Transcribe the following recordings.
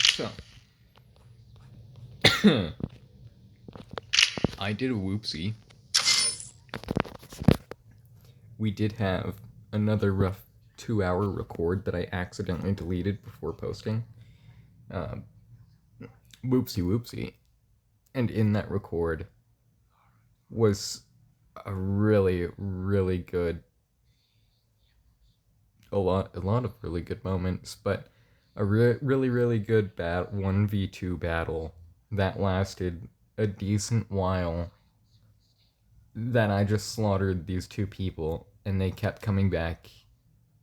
So, I did a whoopsie. We did have another rough 2-hour record that I accidentally deleted before posting. Whoopsie. And in that record was a really, really good, a lot of really good moments, but a really, really good 1v2 battle that lasted a decent while, that I just slaughtered these two people, and they kept coming back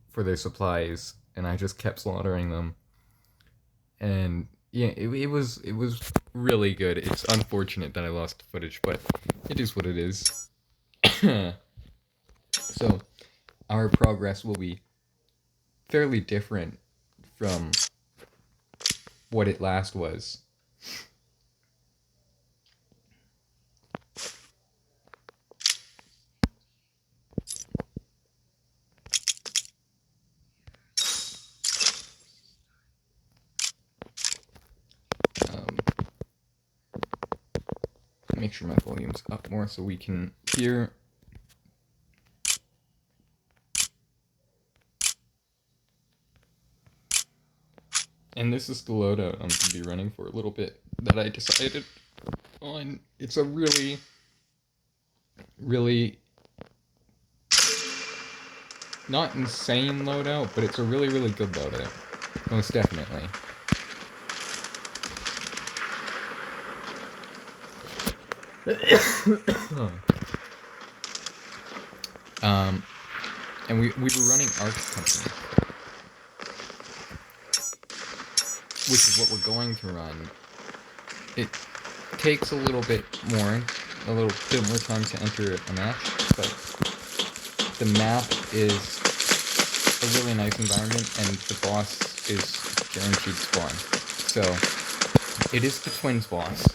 for their supplies, and I just kept slaughtering them. And yeah, it was really good. It's unfortunate that I lost the footage, but it is what it is. So, our progress will be fairly different from what it last was. Make sure my volume's up more so we can hear. And this is the loadout I'm going to be running for a little bit that I decided on. It's a really, really not insane loadout, but it's a really, really good loadout. Most definitely. And we were running Arc Company, which is what we're going to run. It takes a little bit more time to enter a match, but the map is a really nice environment, and the boss is guaranteed spawn. So, it is the Twins boss.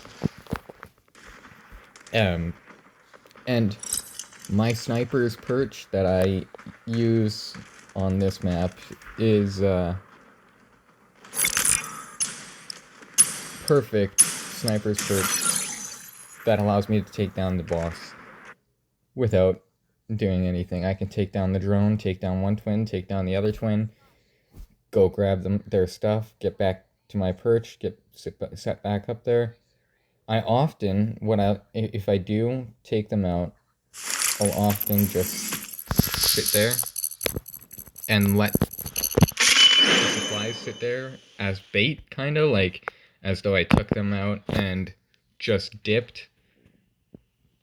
And my sniper's perch that I use on this map is perfect sniper's perch that allows me to take down the boss without doing anything. I can take down the drone, take down one twin, take down the other twin, go grab their stuff, get back to my perch, get set back up there. I often, if I do take them out, I'll often just sit there and let the supplies sit there as bait, kind of, like, as though I took them out and just dipped.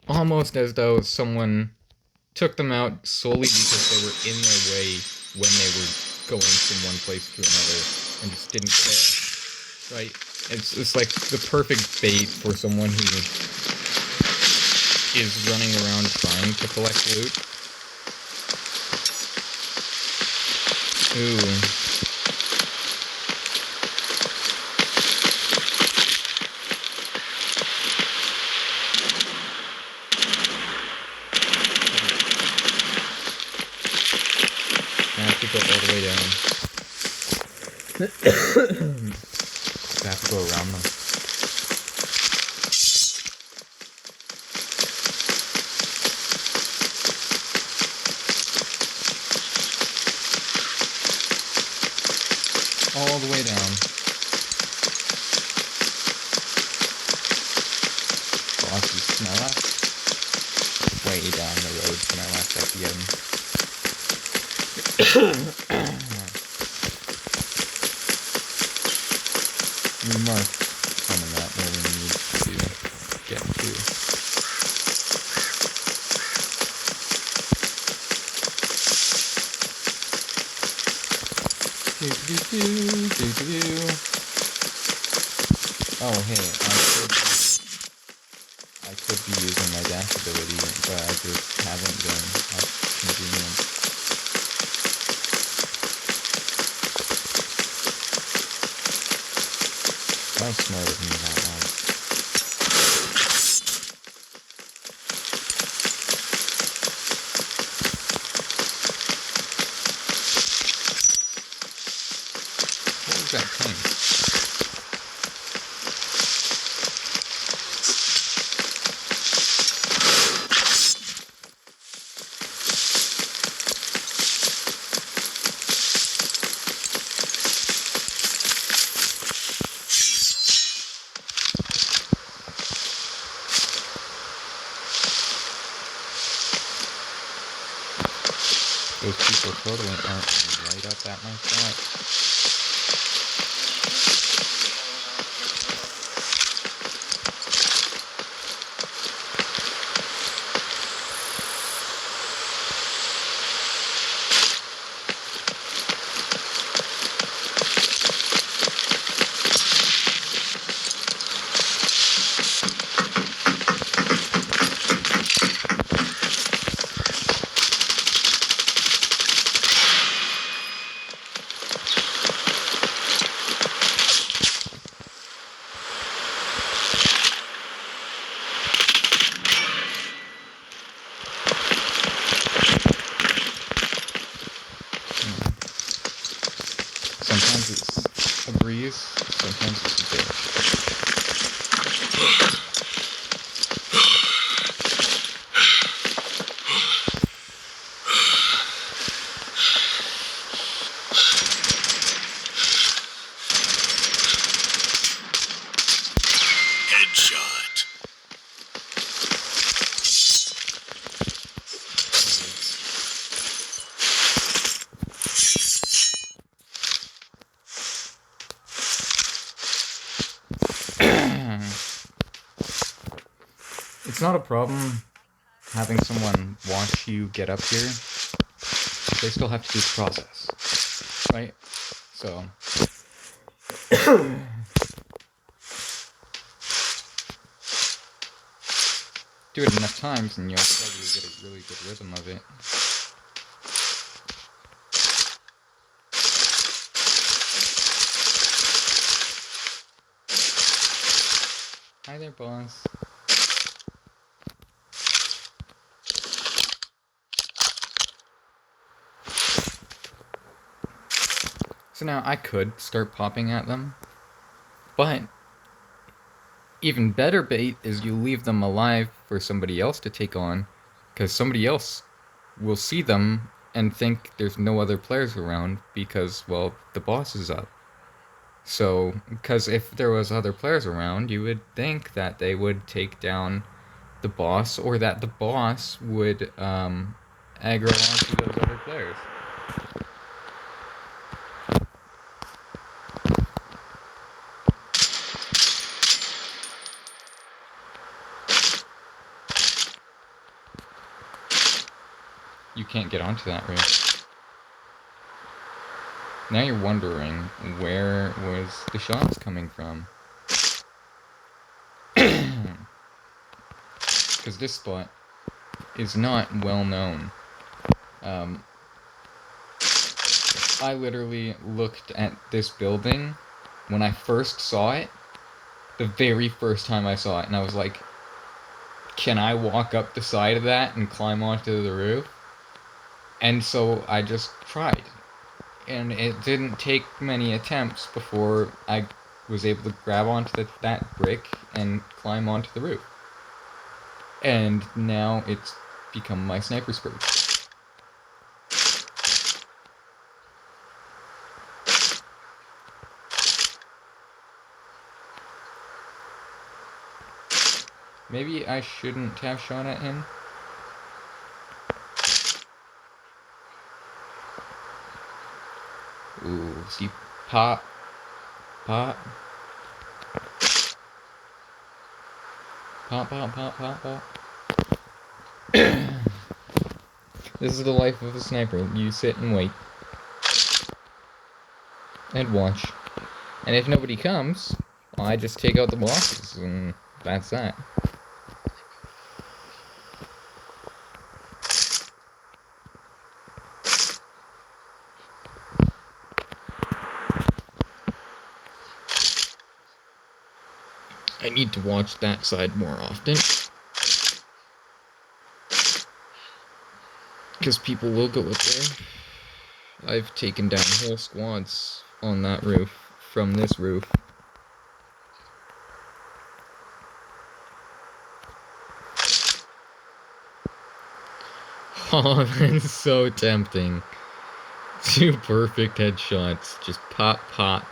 Almost as though someone took them out solely because they were in their way when they were going from one place to another and just didn't care. Right? It's like the perfect bait for someone who is running around trying to collect loot. Ooh. I have to go all the way down. I have to go around them. All the way down. Bosses to my left. Way down the road to my left at the end. We mark on the map where we need to get to. Oh, hey, I could be using my dash ability, but I just haven't been. That's convenient. How smart of me that was. that thing? Those people totally aren't right up at my spot. Sometimes it's a breeze, sometimes it's a bitch. Headshot. It's not a problem having someone watch you get up here. They still have to do the process, right? So do it enough times and you'll probably get a really good rhythm of it. Hi there, boss. So now I could start popping at them, but even better bait is you leave them alive for somebody else to take on, because somebody else will see them and think there's no other players around because, well, the boss is up. So, because if there was other players around, you would think that they would take down the boss, or that the boss would aggro onto those other players. You can't get onto that roof. Now you're wondering, where was the shots coming from? Because this spot is not well known. I literally looked at this building when I first saw it, the very first time I saw it, and I was like, can I walk up the side of that and climb onto the roof? And so I just tried. And it didn't take many attempts before I was able to grab onto that brick and climb onto the roof. And now it's become my sniper's perch. Maybe I shouldn't have shot at him. Ooh, see, pop, pop, pop, pop, pop, pop, pop. This is the life of a sniper. You sit and wait. And watch. And if nobody comes, I just take out the bosses, and that's that. I need to watch that side more often. Because people will go up there. I've taken down whole squads on that roof from this roof. Oh, that's so tempting. 2 perfect headshots. Just pop, pop.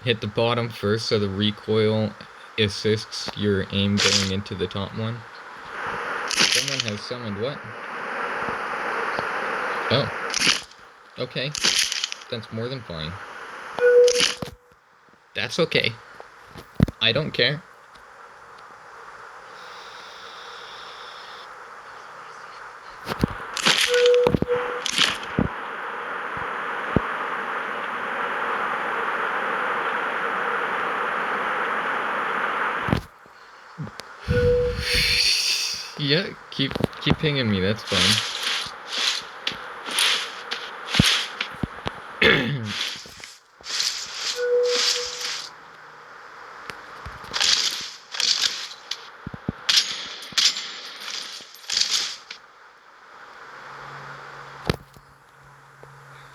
Hit the bottom first so the recoil assists your aim going into the top one. Someone has summoned what? Oh. Okay. That's more than fine. That's okay. I don't care. Yeah, keep pinging me, that's fine.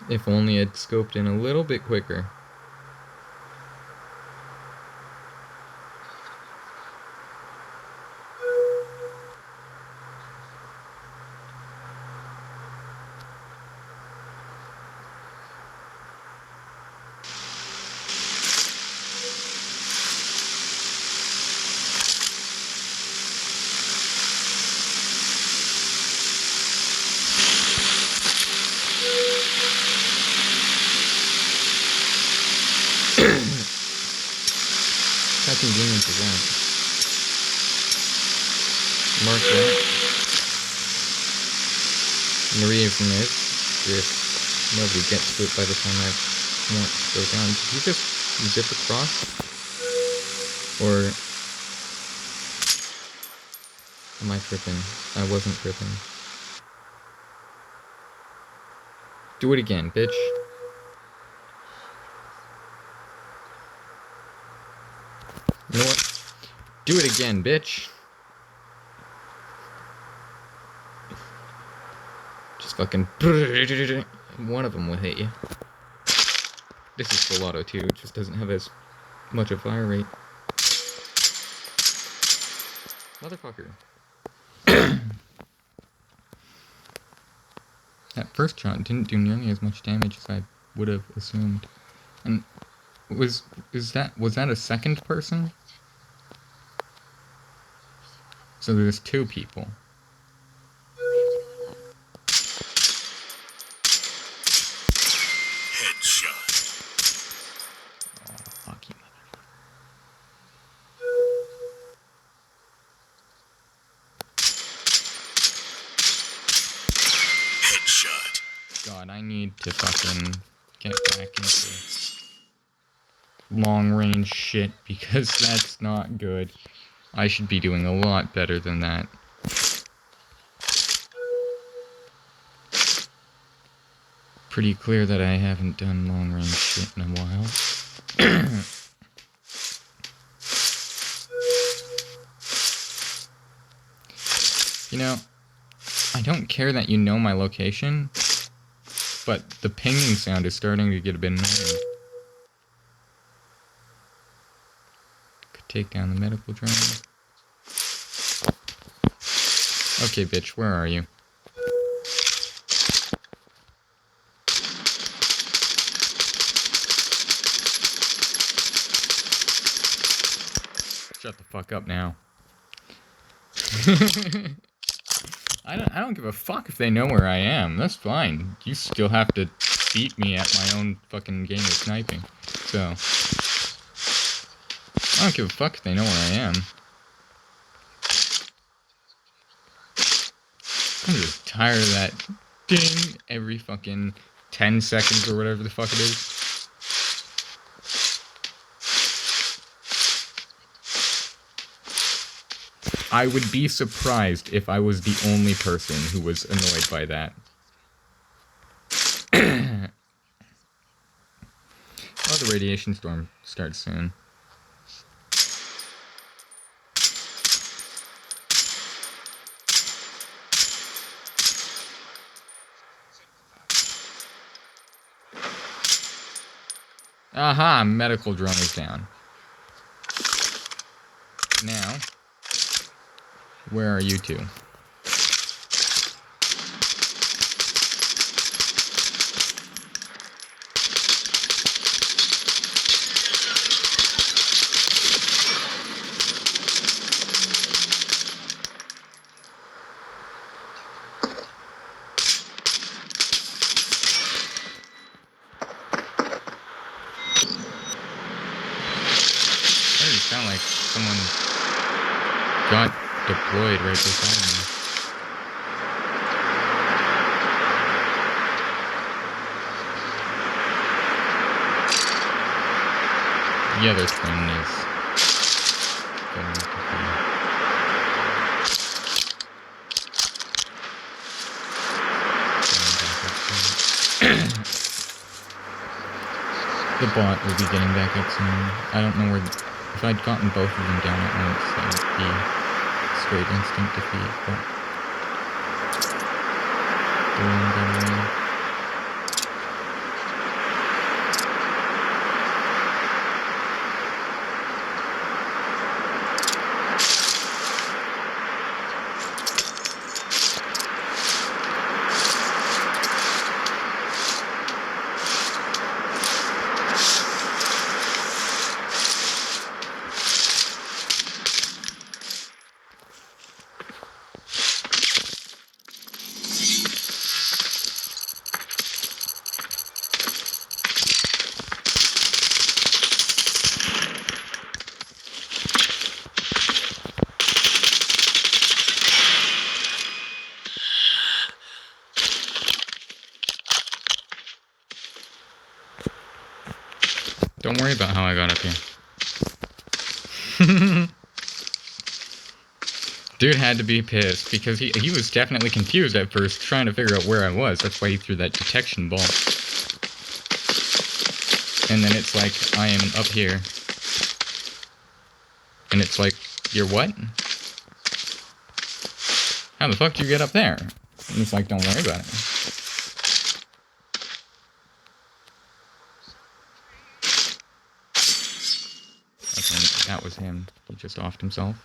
If only I'd scoped in a little bit quicker. How convenient is that? Mark that. Maria from this. If nobody gets to it by the time I want to go down. Did you just zip across? Or am I tripping? I wasn't tripping. Do it again, bitch. You know what? Do it again, bitch. Just fucking... One of them will hit you. This is full auto too, it just doesn't have as much a fire rate. Motherfucker. That first shot didn't do nearly as much damage as I would have assumed. And was that a second person? So there's 2 people. Headshot. Oh, fuck you, motherfucker. Headshot. God, I need to fucking get back into long range shit because that's not good. I should be doing a lot better than that. Pretty clear that I haven't done long range shit in a while. You know, I don't care that you know my location, but the pinging sound is starting to get a bit annoying. Could take down the medical drone. Okay, bitch, where are you? Shut the fuck up now. I don't give a fuck if they know where I am. That's fine. You still have to beat me at my own fucking game of sniping. So I don't give a fuck if they know where I am. I'm just tired of that ding every fucking 10 seconds or whatever the fuck it is. I would be surprised if I was the only person who was annoyed by that. Oh, the radiation storm starts soon. Aha, medical drone is down. Now, where are you two? You sound like someone got deployed right beside me. The other twin is going to be... The bot will be getting back up soon. I don't know where... If I'd gotten both of them down at once, that would be straight instant defeat, but... the one got away. Don't worry about how I got up here. Dude had to be pissed because he was definitely confused at first, trying to figure out where I was. That's why he threw that detection ball. And then it's like, I am up here. And it's like, you're what? How the fuck did you get up there? And it's like, don't worry about it. That was him. He just offed himself.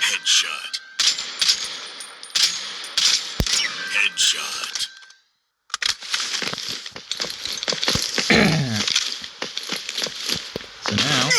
Headshot. Headshot. So now...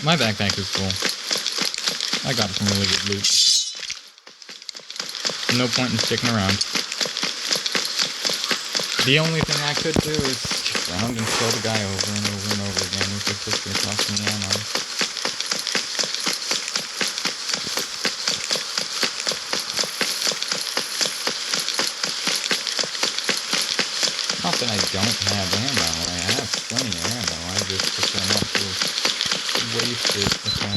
My backpack is full. I got some really good loot. No point in sticking around. The only thing I could do is stick around and kill the guy over and over and over again, which is just going to cost me ammo. Not that I don't have ammo. I have plenty of ammo. I just prefer not to waste it if I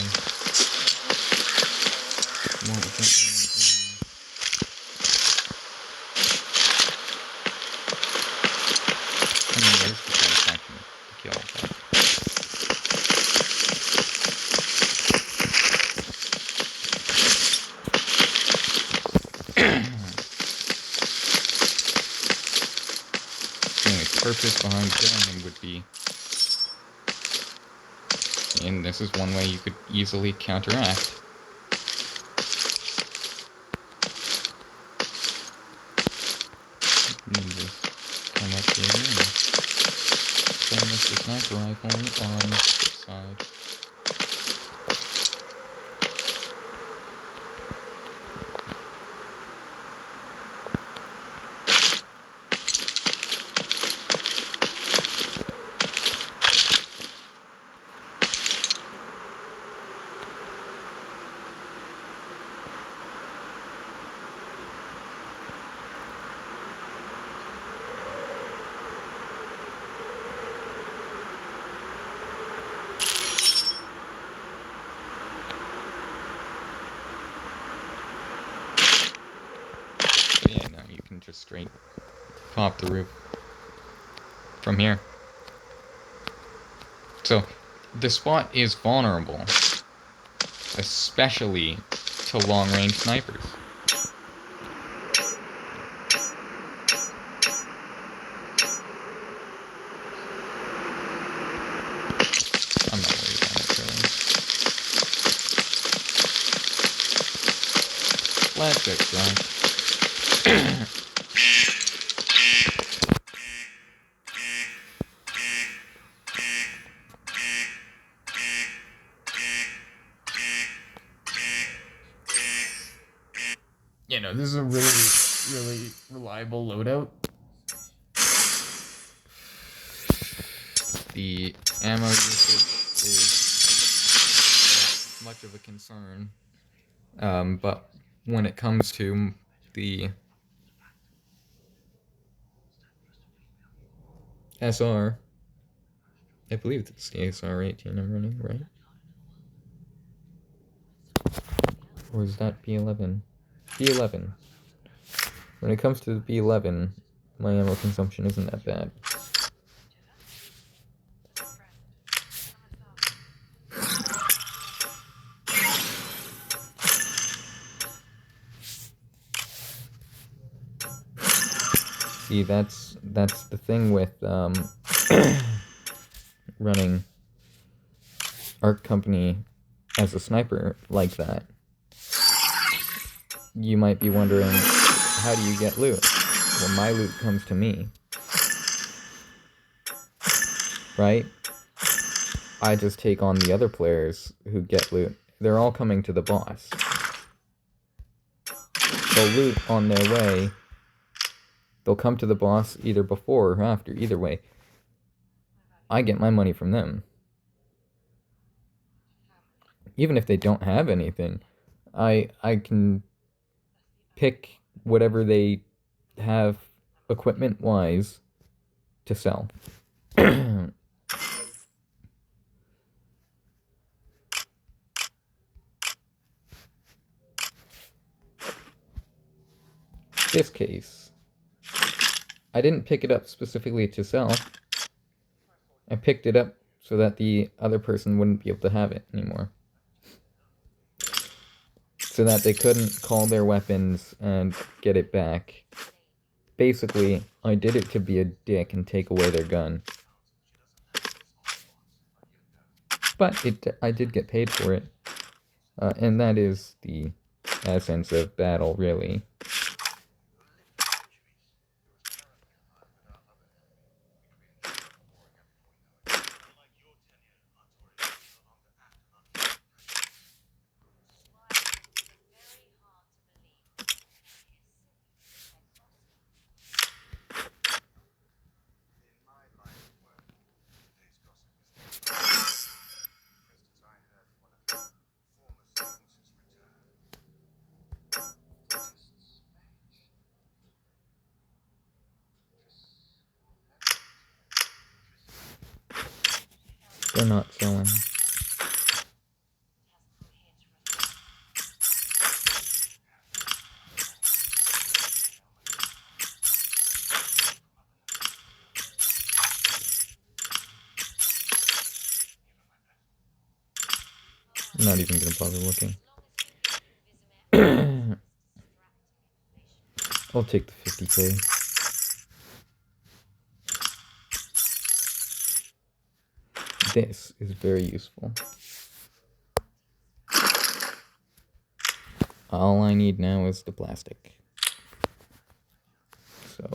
purpose behind killing him would be. And this is one way you could easily counteract. Just come up here and send the sniper rifle on this side. Yeah, no, you can just straight pop the roof from here. So, the spot is vulnerable, especially to long-range snipers. I'm not worried about it, really. Let's extract. You know, this is a really reliable loadout. The ammo usage is not much of a concern. But when it comes to the SR, I believe it's the SR-18 I'm running, right? Or is that B11? B11. When it comes to the B11, my ammo consumption isn't that bad. See, that's the thing with running Arc Company as a sniper like that. You might be wondering, how do you get loot? Well, my loot comes to me. Right? I just take on the other players who get loot. They're all coming to the boss. They'll loot on their way. They'll come to the boss either before or after. Either way, I get my money from them. Even if they don't have anything, I can pick whatever they have equipment-wise to sell. This case, I didn't pick it up specifically to sell. I picked it up so that the other person wouldn't be able to have it anymore. So that they couldn't call their weapons and get it back. Basically, I did it to be a dick and take away their gun. But I did get paid for it. And that is the essence of battle, really. They're not selling. I'm not even gonna bother looking. I'll take the 50k. this is very useful. All I need now is the plastic. So...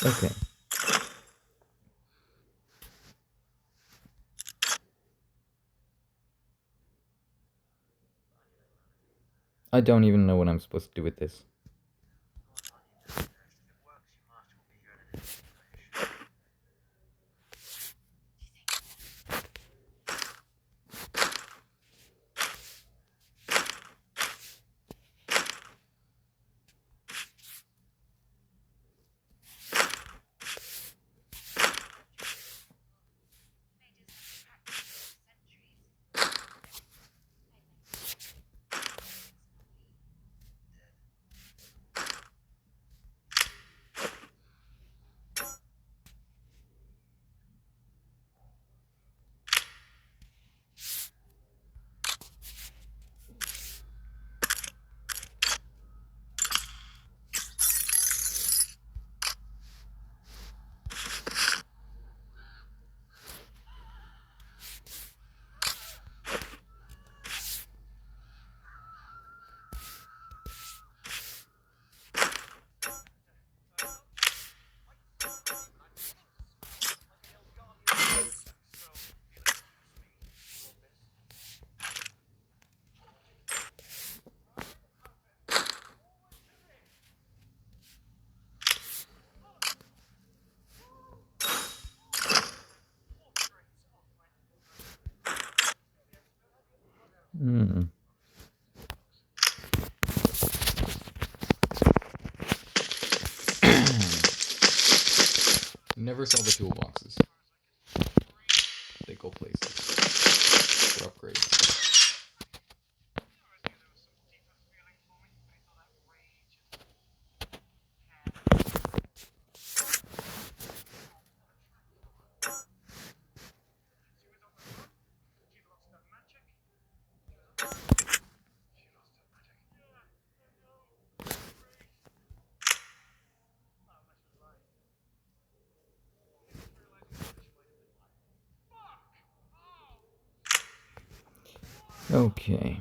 Okay. I don't even know what I'm supposed to do with this. Never sell the toolboxes. They go places. For upgrades. Okay.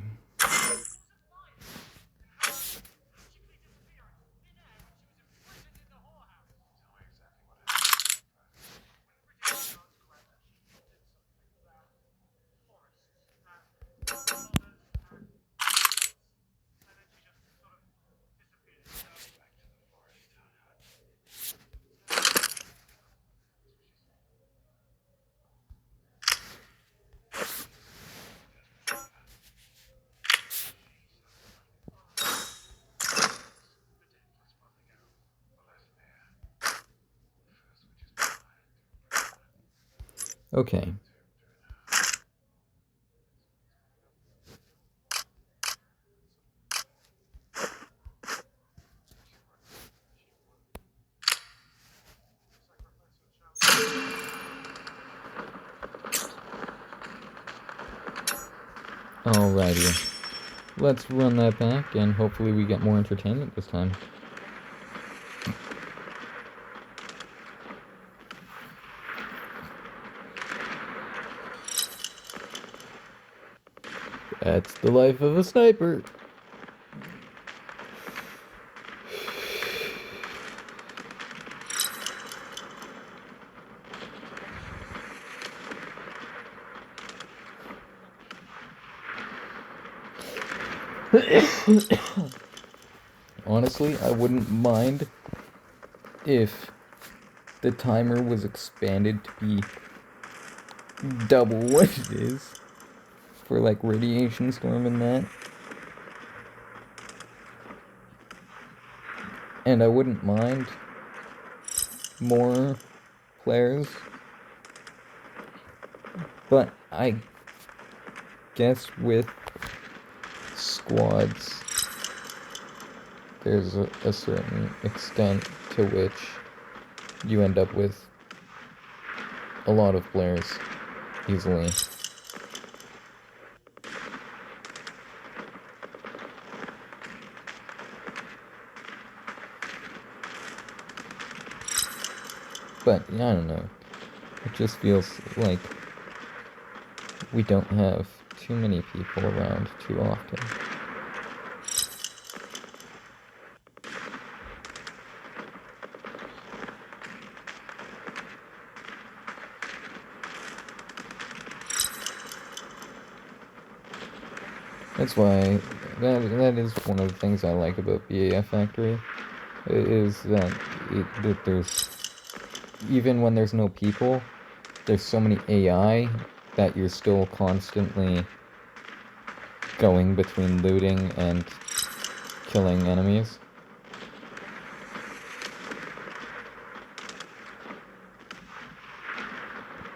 Okay. Alrighty. Let's run that back and hopefully we get more entertainment this time. That's the life of a sniper. Honestly, I wouldn't mind if the timer was expanded to be double what it is for like radiation storm and that. And I wouldn't mind more players, but I guess with squads there's a certain extent to which you end up with a lot of players easily. But yeah, I don't know. It just feels like we don't have too many people around too often. That's why that is one of the things I like about BAF Factory, is that there's, even when there's no people, there's so many AI that you're still constantly going between looting and killing enemies.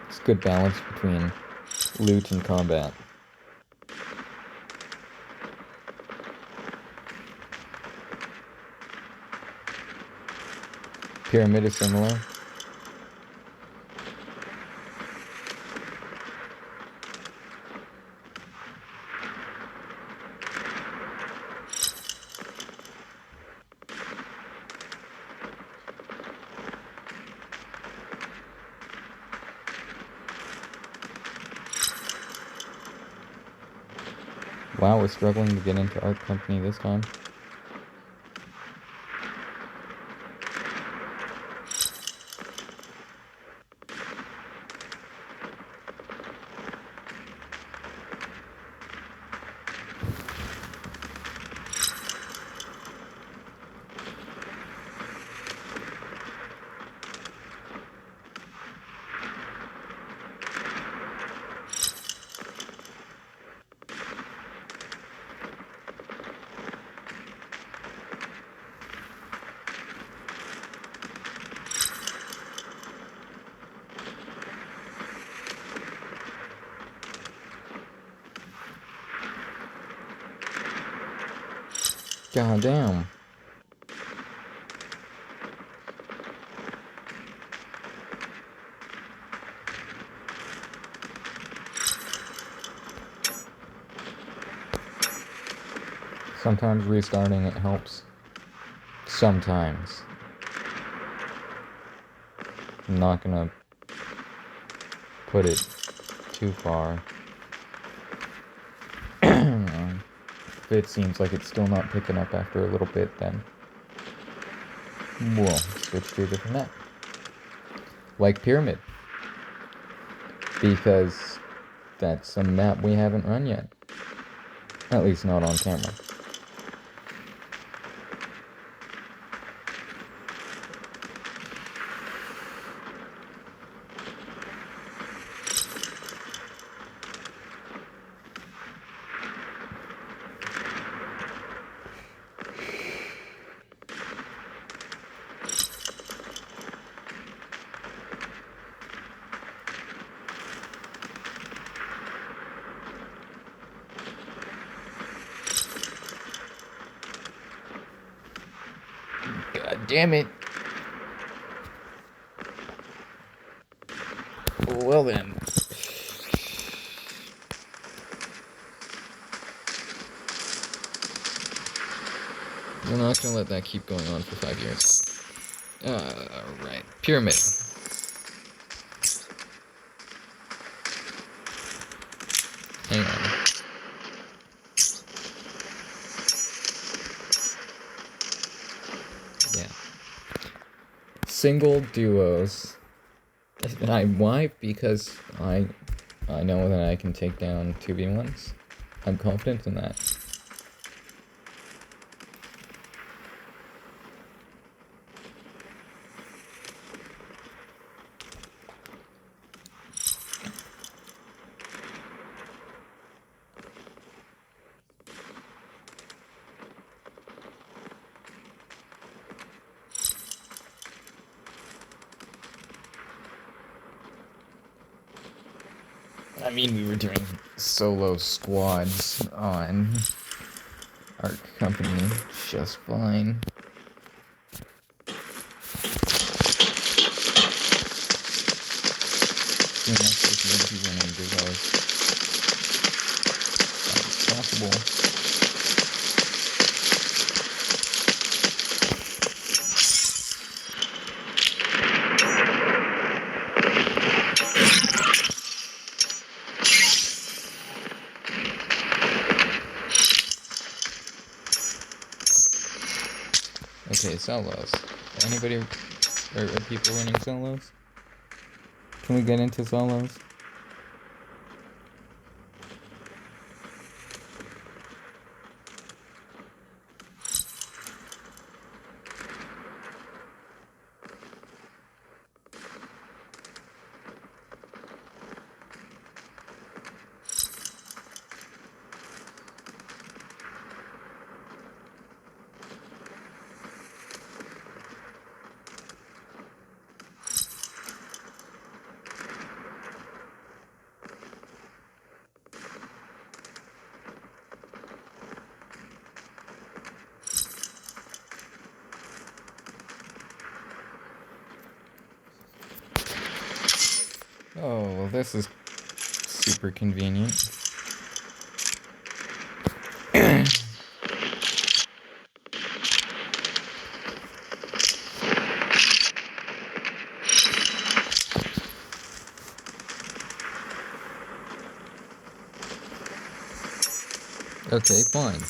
It's a good balance between loot and combat. Pyramid is similar. Wow, we're struggling to get into Art Company this time. God damn. Sometimes restarting it helps. Sometimes. I'm not gonna put it too far. If it seems like it's still not picking up after a little bit, then we'll switch to a different map. Like Pyramid. Because that's a map we haven't run yet. At least not on camera. God damn it. Well then. We're not gonna let that keep going on for 5 years. Right. Pyramid. Hang on. Yeah. Single duos. Why? Because I know that I can take down 2v1s. I'm confident in that. I mean, we were doing solo squads on our company just fine. We're not supposed to be running device. That's possible. Okay, solos. Anybody, are people running solos? Can we get into solos? Oh, well, this is super convenient. Okay, fine.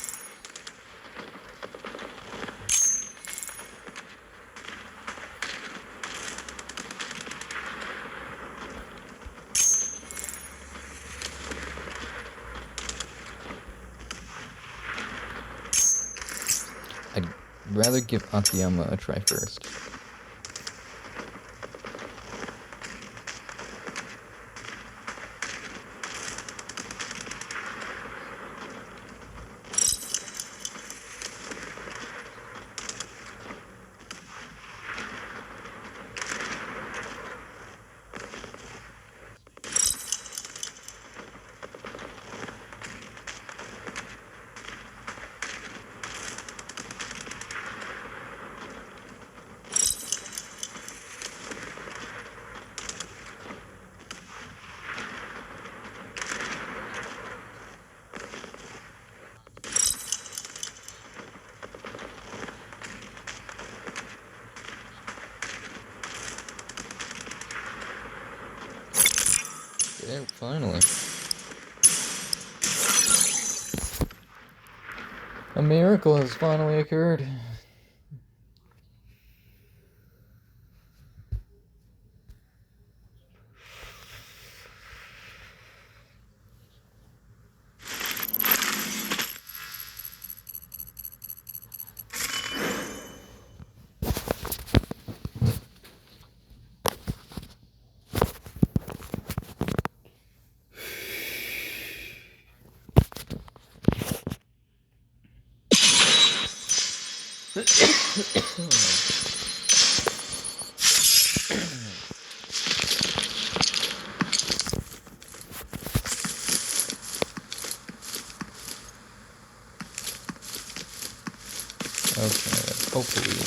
I'd rather give Akiyama a try first. There, finally. A miracle has finally occurred. Okay, hopefully.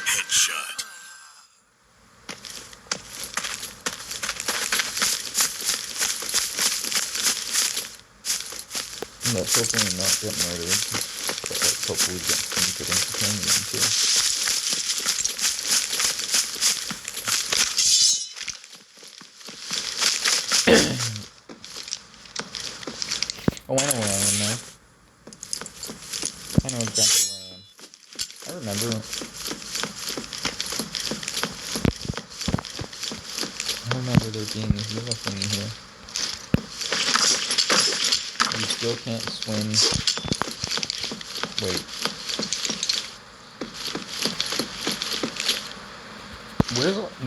Headshot. Let's hopefully not get murdered, but let's hopefully get some good entertainment too. Oh, I know where I am now. I know exactly where I am. I remember. I remember there being a healer thingy here. You still can't swim. Wait.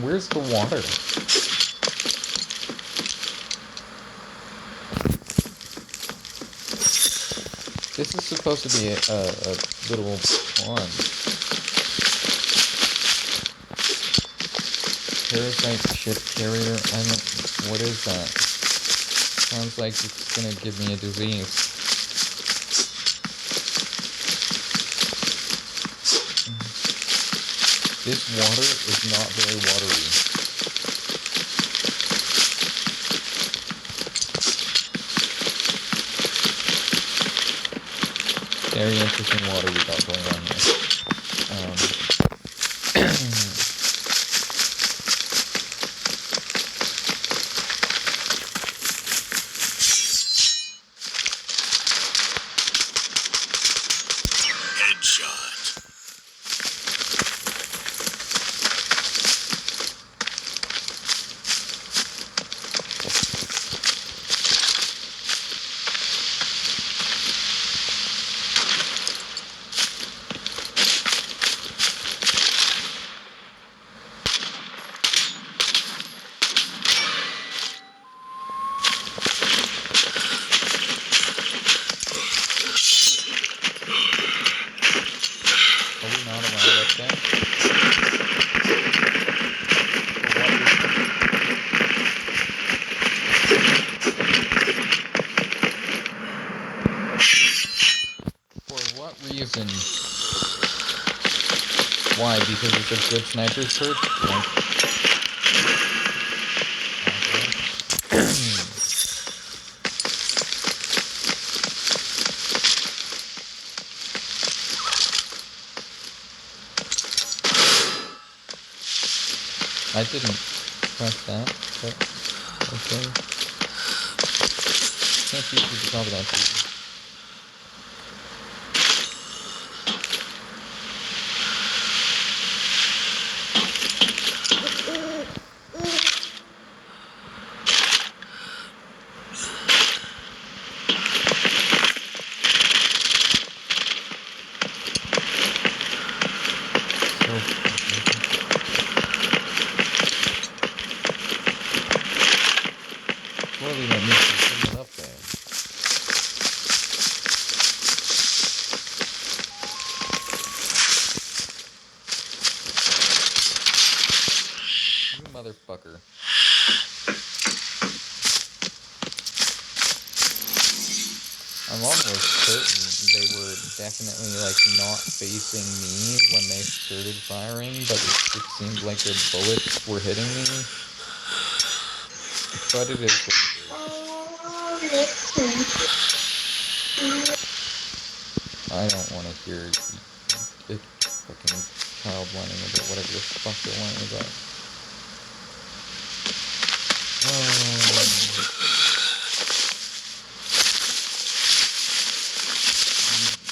Where's the water? This is supposed to be a little pond. Parasite shit carrier. I don't. What is that? Sounds like it's gonna give me a disease. This water is not very watery. Very interesting water we got going on here. Headshot. Are we not allowed up there? For what reason? Why? Because it's a good sniper's perk? Like, I didn't press that, but okay. Can't see through the top of that tree. Surely that means to bring it up there. You motherfucker. I'm almost certain they were definitely, like, not facing me when they started firing, but it seemed like their bullets were hitting me. But it is what it is. I don't want to hear a fucking child whining about whatever the fuck they're whining about.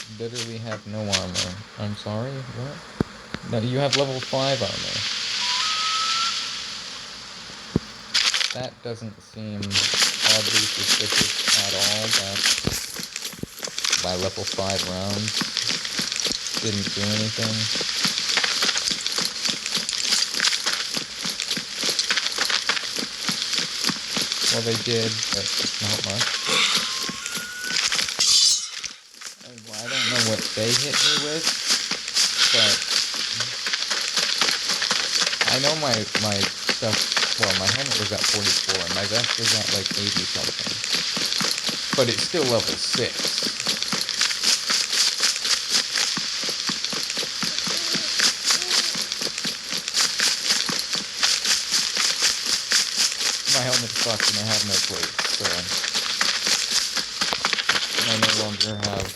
You literally have no armor. I'm sorry? What? No, you have level 5 armor. That doesn't seem oddly suspicious at all, that my level 5 rounds didn't do anything. Well, they did, but not much. I don't know what they hit me with, but I know my stuff, well, my helmet was at 44, and my vest was at like 80 something. But it's still level 6. My helmet's fucked and I have no plates, so I no longer have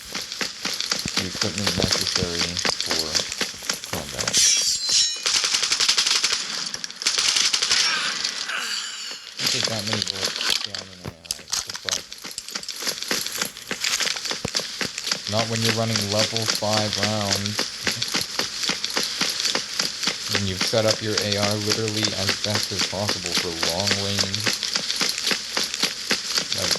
the equipment necessary for combat. I take that many bullets down in an eye. What the fuck? Not when you're running level 5 rounds. When you've set up your AR literally as best as possible for long range. Like,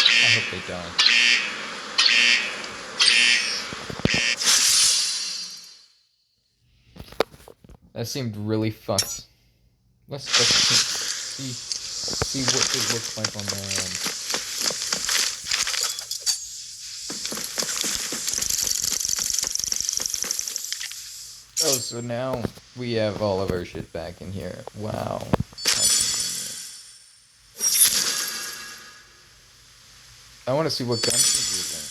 I hope they die. That seemed really fucked. Let's see what it looks like on their end. Oh, so now we have all of our shit back in here. Wow. How convenient. I want to see what guns he's using.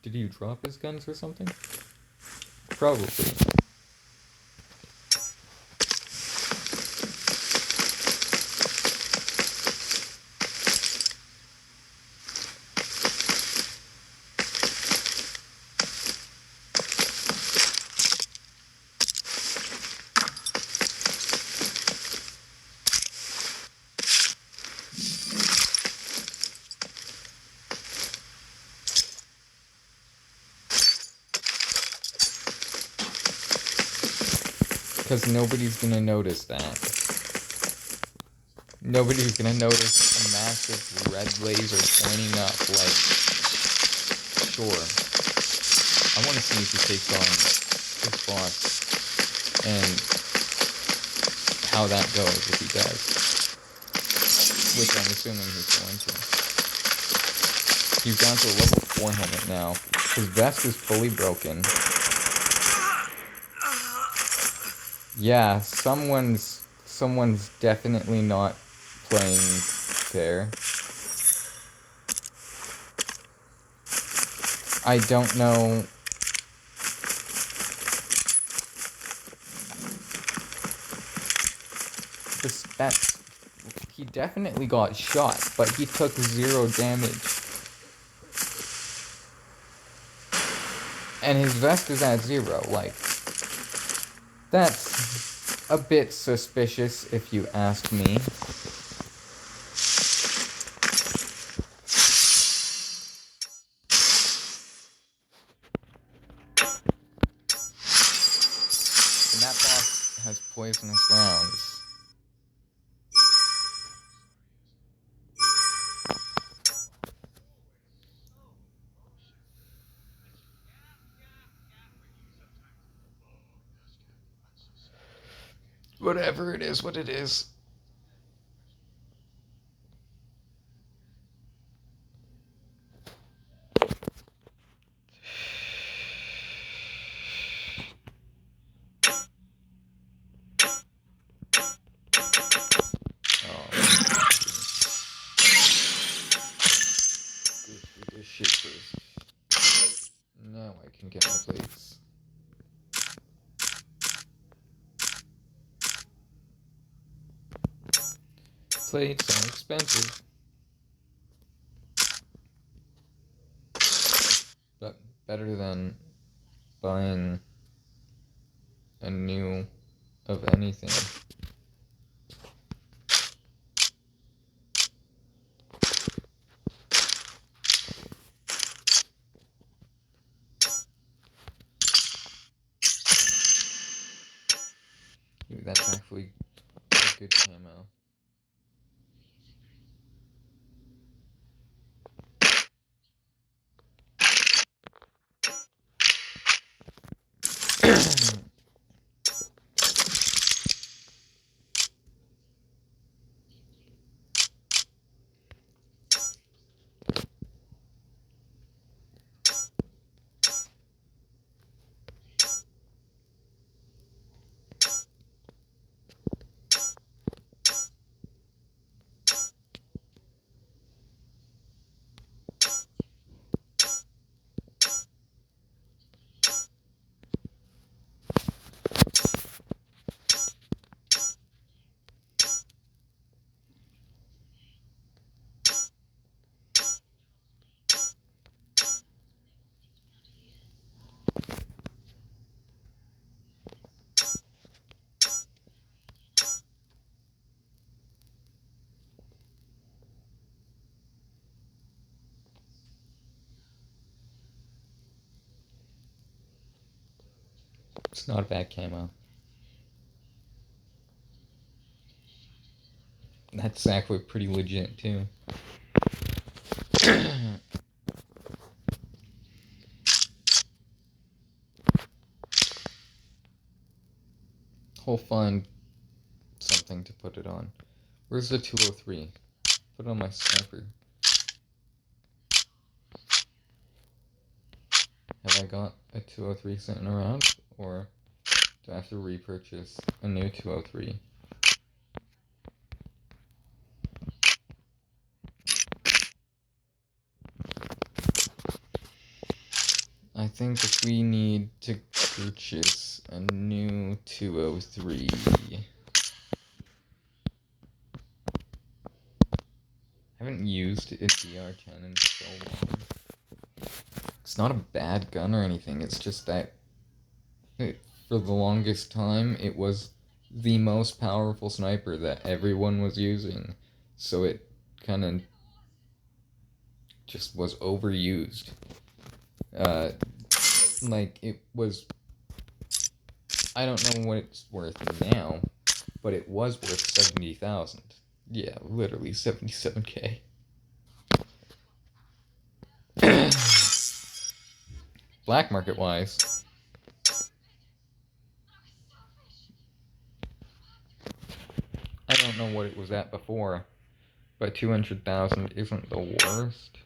Did he drop his guns or something? Probably. Because nobody's gonna notice that. Nobody's gonna notice a massive red laser pointing up, like, sure. I want to see if he takes on this boss and how that goes if he does. Which I'm assuming he's going to. He's down to a level 4 helmet now. His vest is fully broken. Yeah, someone's definitely not playing fair. I don't know. He definitely got shot, but he took 0 damage. And his vest is at 0, like, that's a bit suspicious if you ask me. And that boss has poisonous rounds. Whatever it is, what it is. This shit first. Now I can get my plates. Plates are expensive. But better than buying a new of anything. Ooh, that's actually a good camo. It's not a bad camo. That's actually pretty legit too. I'll find something to put it on. Where's the 203? Put it on my sniper. Have I got a 203 sitting around? Or do I have to repurchase a new 203? I think if we need to purchase a new 203. I haven't used a DR10 in so long. It's not a bad gun or anything, it's just that for the longest time it was the most powerful sniper that everyone was using. So it kind of just was overused. Like, it was... I don't know what it's worth now, but it was worth 70,000. Yeah, literally 77k. Black market wise, I don't know what it was at before, but 200,000 isn't the worst.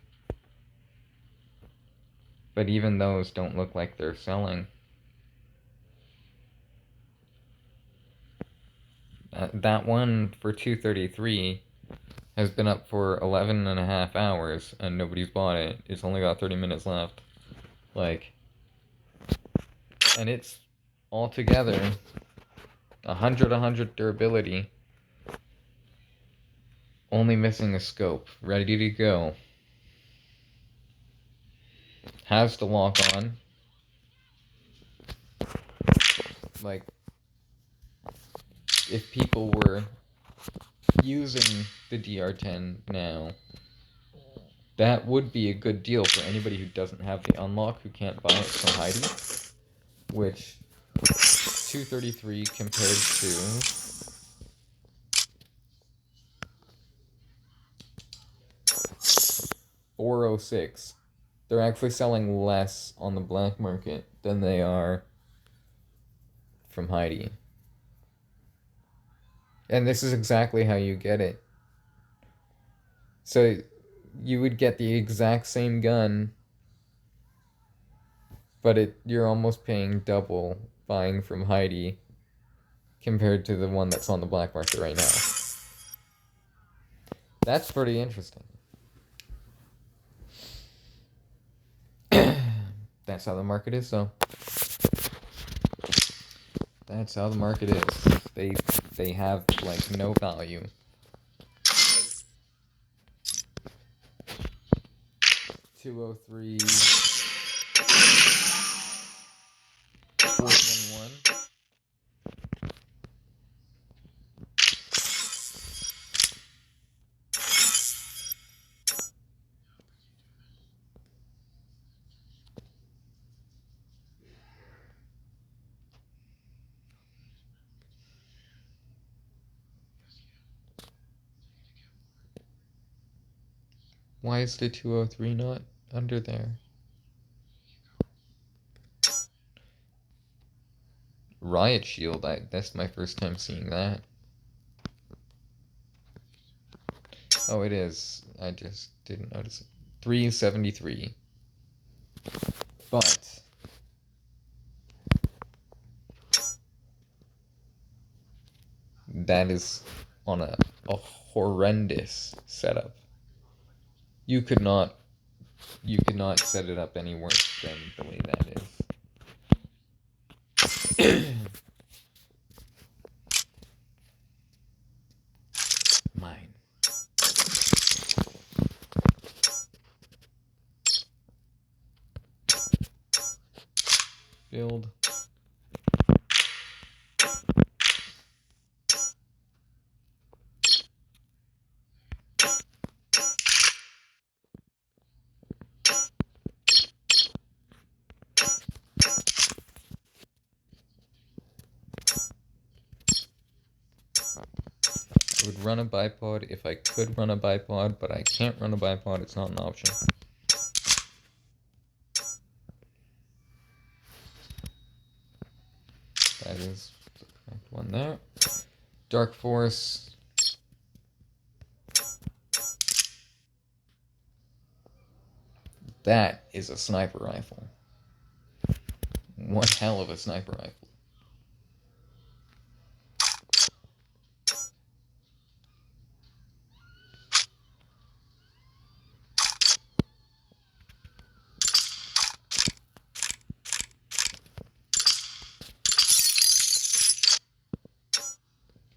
But even those don't look like they're selling. That one for 233 has been up for 11 and a half hours and nobody's bought it. It's only got 30 minutes left. Like, and it's altogether 100 durability. Only missing a scope. Ready to go. Has to lock on. Like, if people were using the DR10 now, that would be a good deal for anybody who doesn't have the unlock, who can't buy it from Heidi. Which, 233 compared to 406. They're actually selling less on the black market than they are from Heidi. And this is exactly how you get it. So you would get the exact same gun, but you're almost paying double buying from Heidi compared to the one that's on the black market right now. That's pretty interesting. That's how the market is, though. That's how the market is. They have, like, no value. $203, $421. Why is the 203 not under there? Riot Shield, that's my first time seeing that. Oh, it is. I just didn't notice it. 373. But that is on a horrendous setup. You could not set it up any worse than the way that is. Mine. Build. I would run a bipod if I could run a bipod, but I can't run a bipod. It's not an option. That is the correct one there. Dark Force. That is a sniper rifle. One hell of a sniper rifle.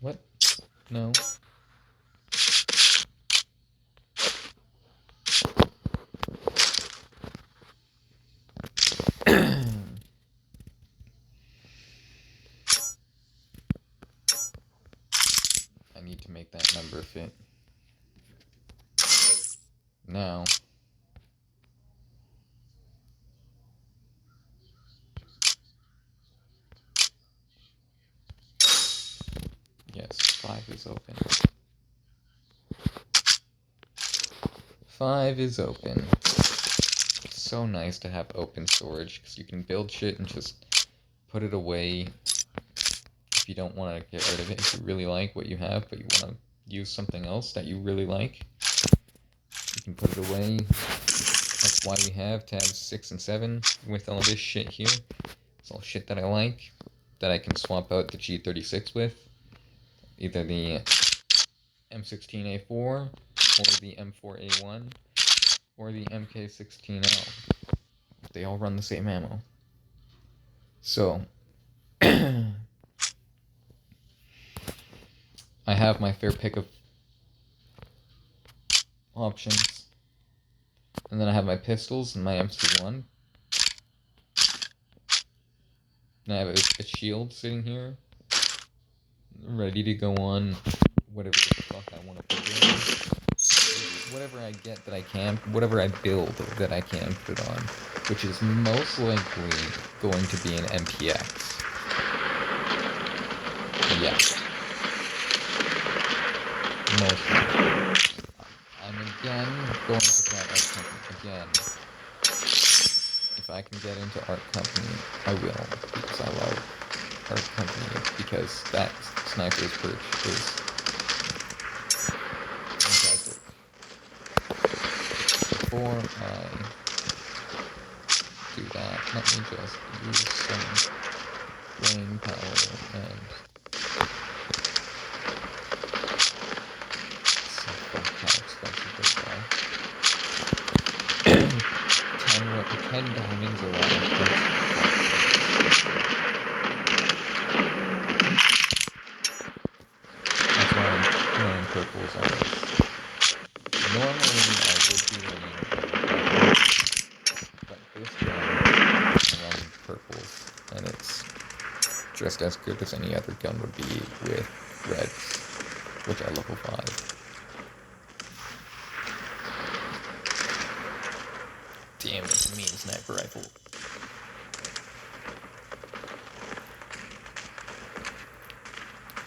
What? No. I need to make that number fit. Now. Yes, 5 is open. 5 is open. It's so nice to have open storage, because you can build shit and just put it away if you don't want to get rid of it. If you really like what you have, but you want to use something else that you really like, you can put it away. That's why we have tabs 6 and 7 with all this shit here. It's all shit that I like, that I can swap out the G36 with. Either the M16A4, or the M4A1, or the MK16L. They all run the same ammo. So, I have my fair pick of options. And then I have my pistols and my MC1. And I have a shield sitting here, ready to go on whatever the fuck I want to put it on. Whatever I get that I can, whatever I build that I can put it on, which is most likely going to be an MPX. Yeah. Most likely. I'm again going to try art company again. If I can get into art company, I will, because I love art company, because that sniper's perch is fantastic. Before I do that, let me just use some brain power and fuck how expensive they are. 10 diamonds around. That's why I'm wearing purples on this. Normally I would be wearing but this time I'm wearing purples, and it's just as good as any other gun would be with reds, which are level 5. Damn, it's a mean sniper rifle.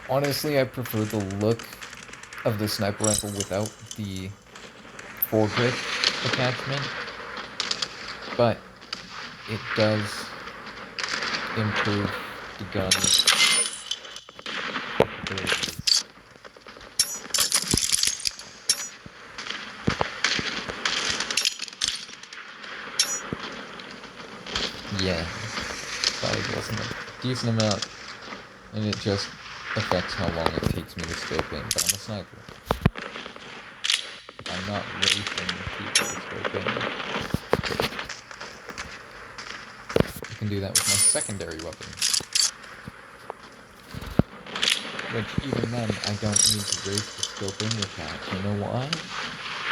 Honestly, I prefer the look of the sniper rifle without the foregrip attachment, but it does improve the gun's capabilities. Yeah, probably wasn't a decent amount, and it just affects how long it takes me to scope in, but I'm a sniper. I'm not racing people to scope in. I can do that with my secondary weapon. Which, even then, I don't need to race the scope in with that. You know why?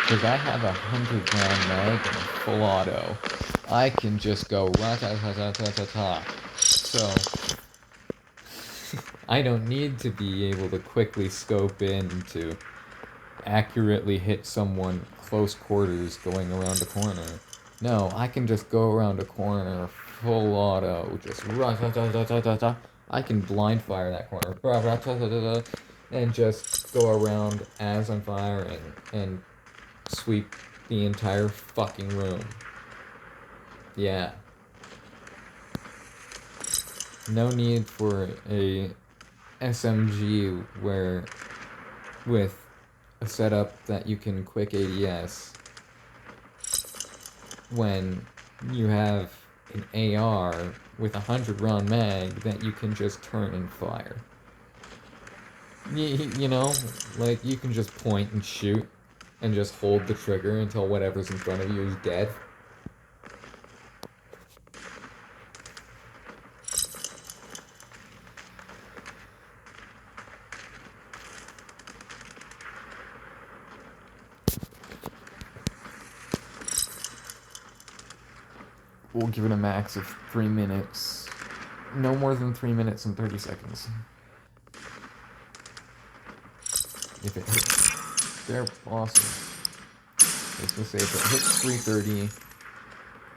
Because I have a 100-round mag and a full auto. I can just go rat-ta-ta-ta-ta-ta-ta. So, I don't need to be able to quickly scope in to accurately hit someone close quarters going around a corner. No, I can just go around a corner full auto, just rat-ta-ta-ta-ta-ta. I can blind fire that corner. and just go around as I'm firing and sweep the entire fucking room. Yeah. No need for a SMG where with a setup that you can quick ADS when you have an AR with a 100-round mag that you can just turn and fire. You know, like you can just point and shoot and just hold the trigger until whatever's in front of you is dead. We'll give it a max of 3 minutes. No more than 3 minutes and 30 seconds. If it hits, they're awesome. I was gonna say, if it hits 3:30,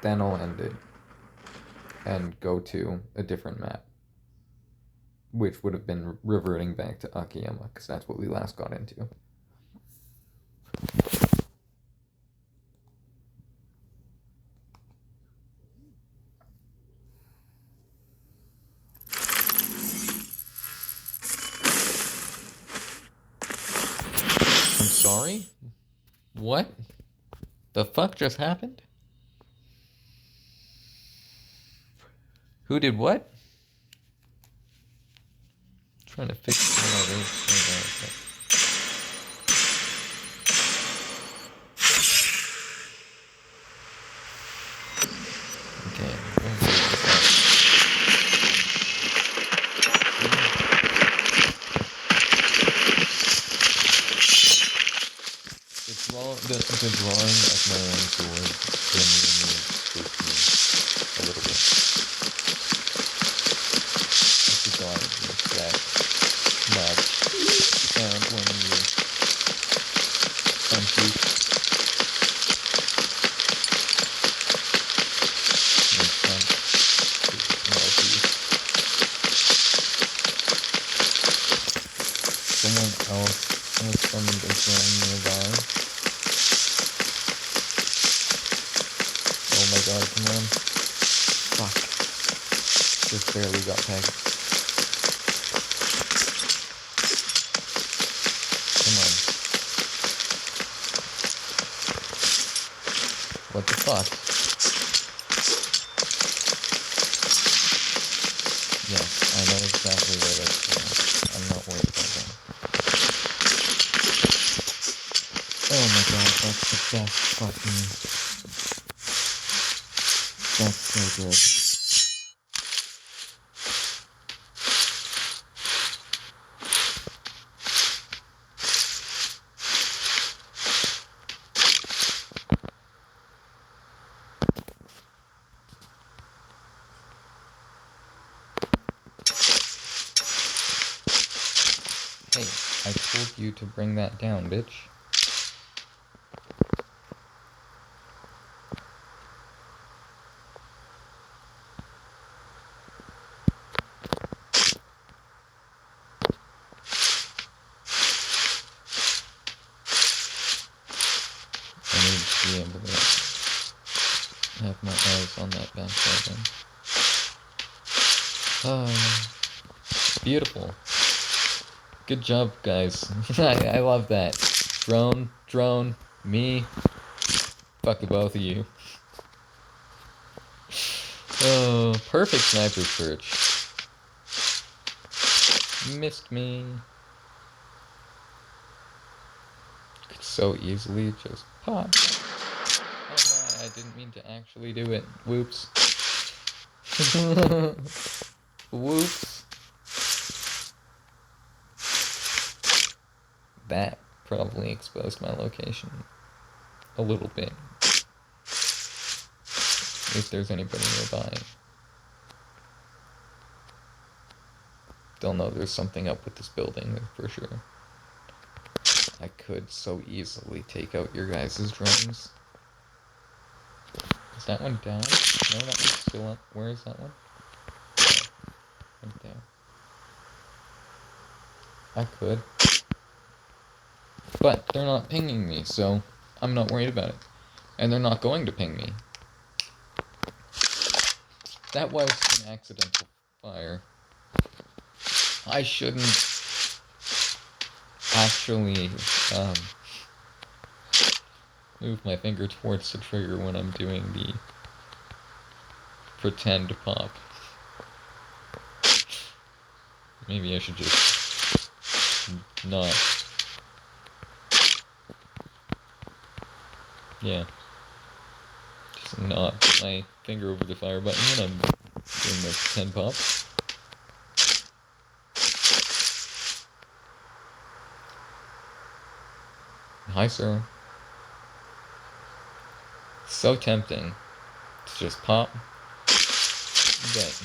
then I'll end it and go to a different map, which would have been reverting back to Akiyama, because that's what we last got into. I'm sorry? What? The fuck just happened? Who did what? Trying to fix it. The drawing of my own sword genuinely spooked me a little bit. I forgot the exact match sound when you shoot. Makes sense. Someone else has summoned a drone nearby. Oh my god, come on. Fuck. Just barely got pegged. Come on. What the fuck? Yes, I know exactly where that's going. I'm not worried about that. Oh my god, that's the best fucking... That's so good. Hey, I told you to bring that down, bitch. I need to be able to have my eyes on that backside then. Beautiful. Good job, guys. I love that. Drone, me. Fuck the both of you. Oh, perfect sniper search. Missed me. Could so easily just pop. Oh my, I didn't mean to actually do it. Whoops. Whoops. That probably exposed my location a little bit. If there's anybody nearby, they'll know there's something up with this building for sure. I could so easily take out your guys' drones. Is that one down? No, that one's still up. Where is that one? Right there. I could. But they're not pinging me, so I'm not worried about it. And they're not going to ping me. That was an accidental fire. I shouldn't actually move my finger towards the trigger when I'm doing the pretend pop. Maybe I should just not. Yeah. Just not put my finger over the fire button when I'm doing the pretend pop. Hi, sir. So tempting to just pop. But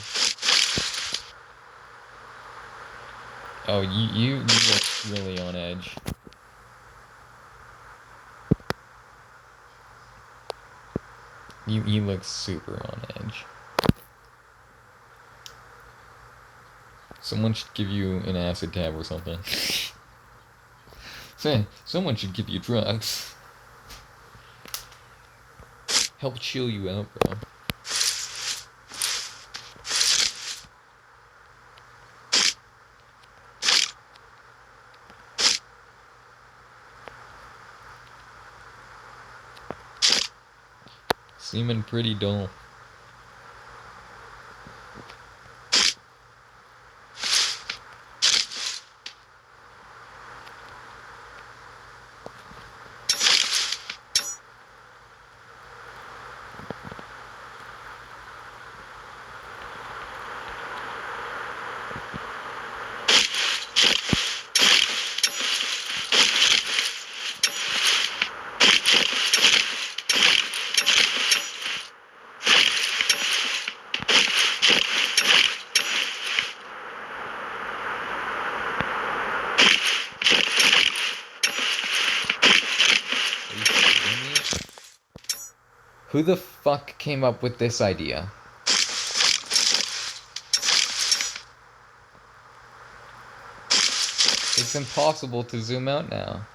oh, you look really on edge. You look super on edge. Someone should give you an acid tab or something. Say, someone should give you drugs. Help chill you out, bro. Seeming pretty dull. Who the fuck came up with this idea? It's impossible to zoom out now.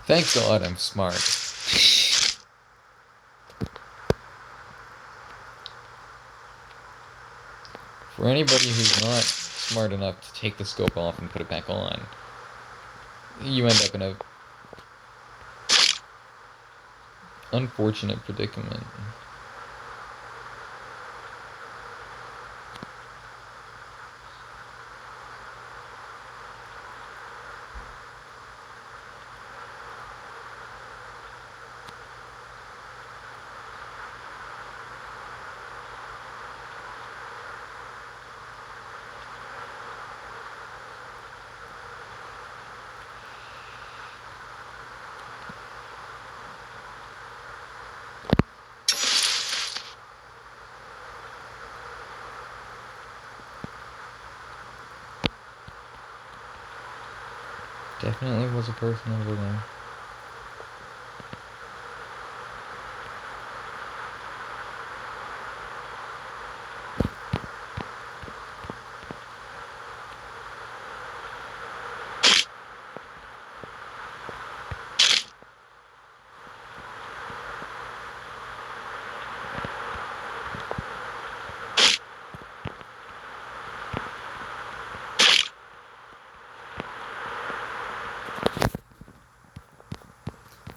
Thank God I'm smart. For anybody who's not smart enough to take the scope off and put it back on, you end up in a unfortunate predicament. Definitely was a person over there.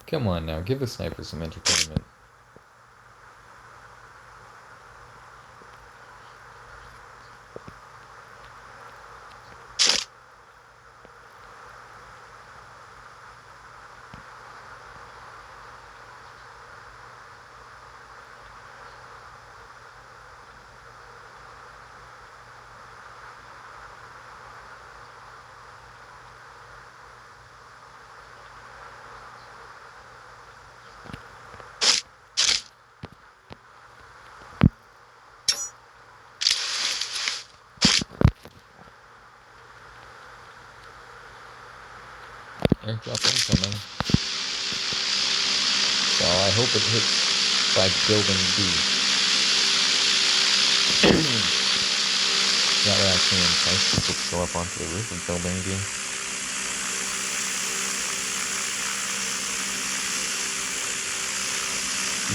Come on now, give the sniper some entertainment. Airdrop incoming. So I hope it hits by building B. That would actually entice people to go up onto the roof of building B.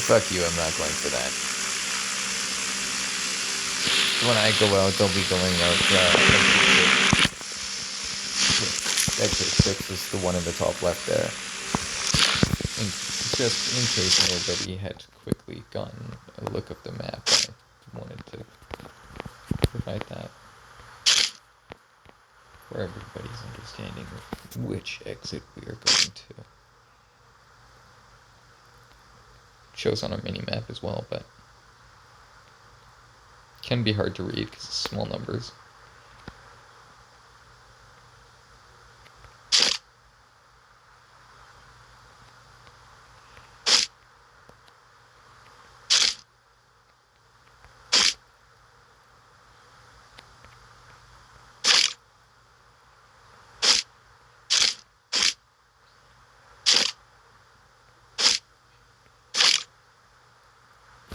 Fuck you, I'm not going for that. When I go out, they'll be going out, exit 6 is the one in the top left there. Just in case nobody had quickly gotten a look of the map, I wanted to provide that for everybody's understanding of which exit we are going to. Shows on a mini map as well, but can be hard to read because it's small numbers.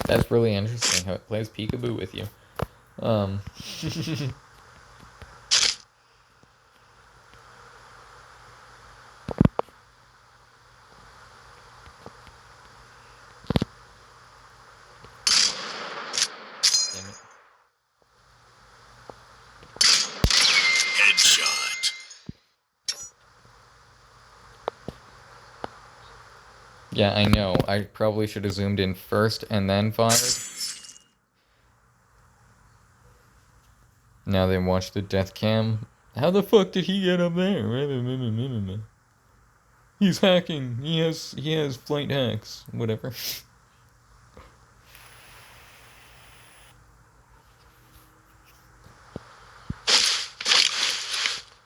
That's really interesting how it plays peekaboo with you. Damn it. Headshot. Yeah, I know. I probably should have zoomed in first and then fired. Now they watch the death cam. How the fuck did he get up there? He's hacking. He has flight hacks. Whatever.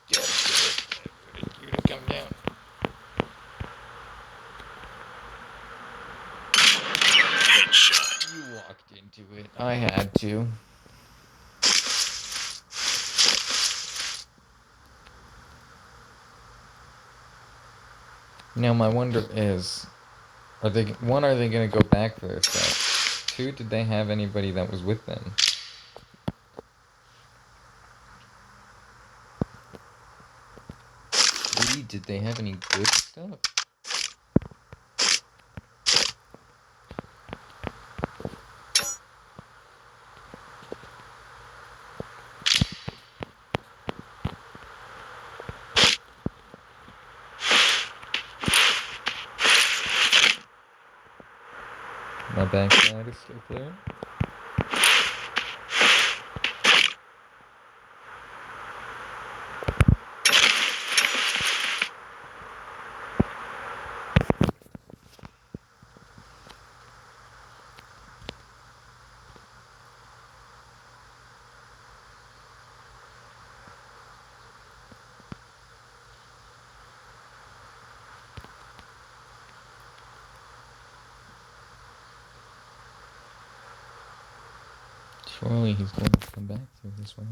You to come down. Headshot. You walked into it. I had to. Now my wonder is, are they gonna go back for their stuff? 2, did they have anybody that was with them? 3, did they have any good stuff? My backside is still clear. Surely he's going to come back through this way.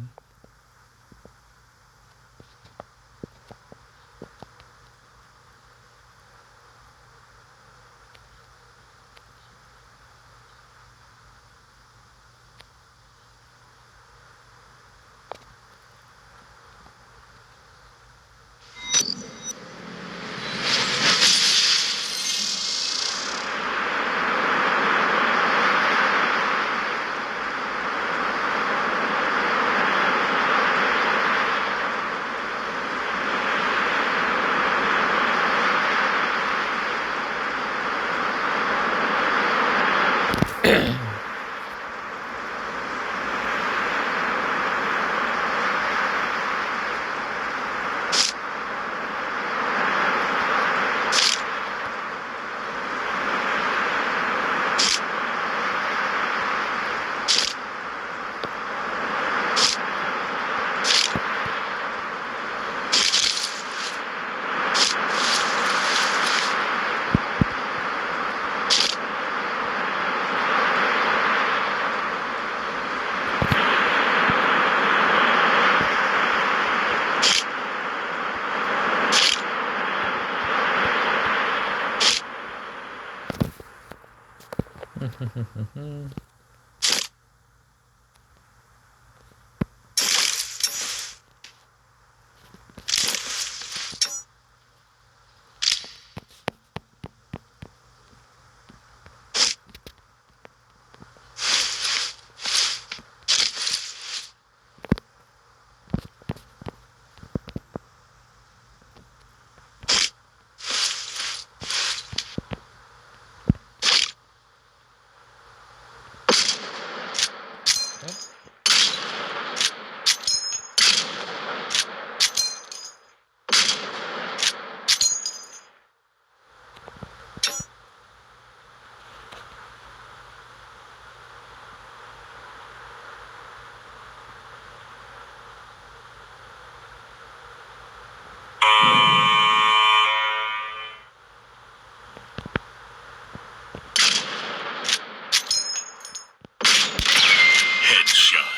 Headshot.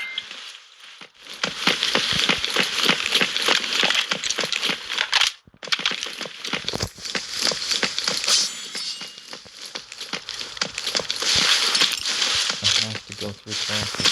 I have to go through classes.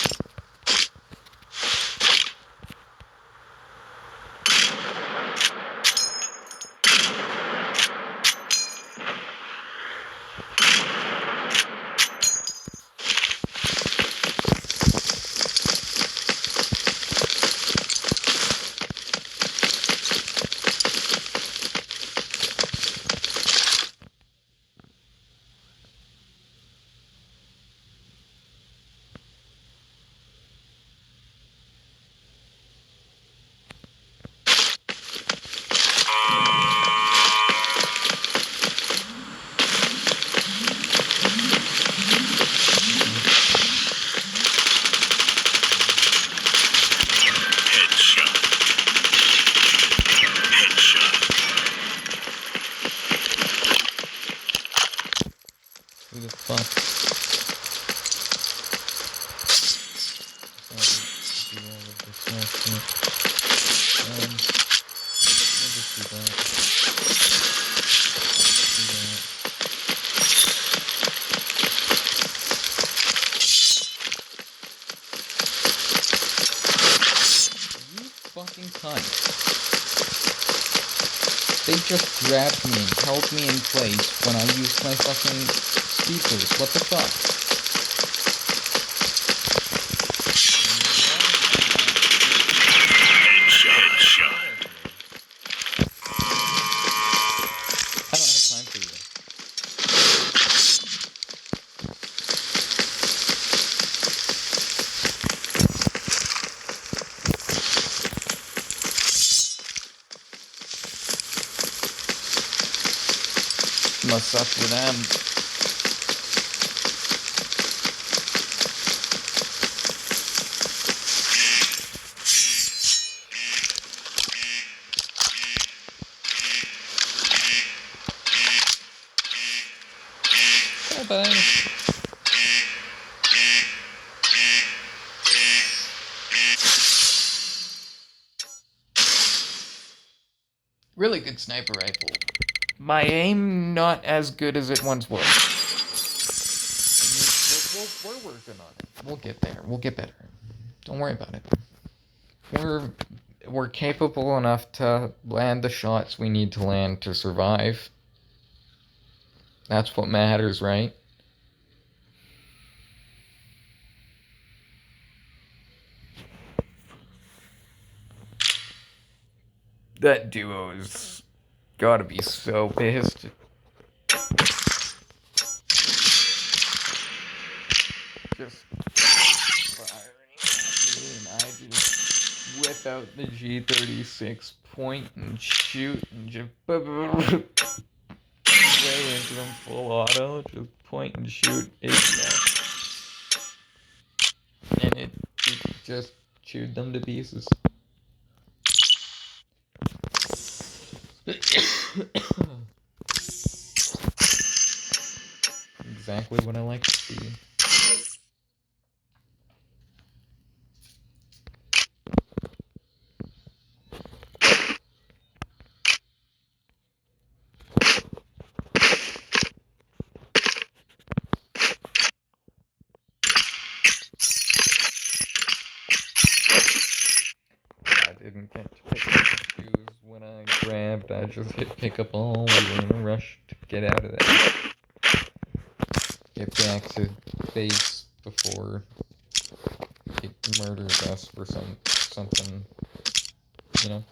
Headshot. Headshot. Who the fuck? Do all of this shit. We'll just do that. Do that. You fucking cunt. They just grabbed me and held me in place when I used my fucking speakers. What the fuck? Headshot. I don't have time for you. Must suck for them. Bye-bye. Really good sniper rifle. My aim not as good as it once was. We're working on it. We'll get there. We'll get better. Don't worry about it. We're capable enough to land the shots we need to land to survive. That's what matters, right? That duo's gotta be so pissed. Just firing at me, and I just whip out the G36, point and shoot, and just way into them full auto, just point and shoot, and it just chewed them to pieces. Exactly what I like to see. didn't get to pick up the shoes. When I grabbed, I just hit pick up all. We were in a rush to get out of there. Get back to base before it murders us for something, you know?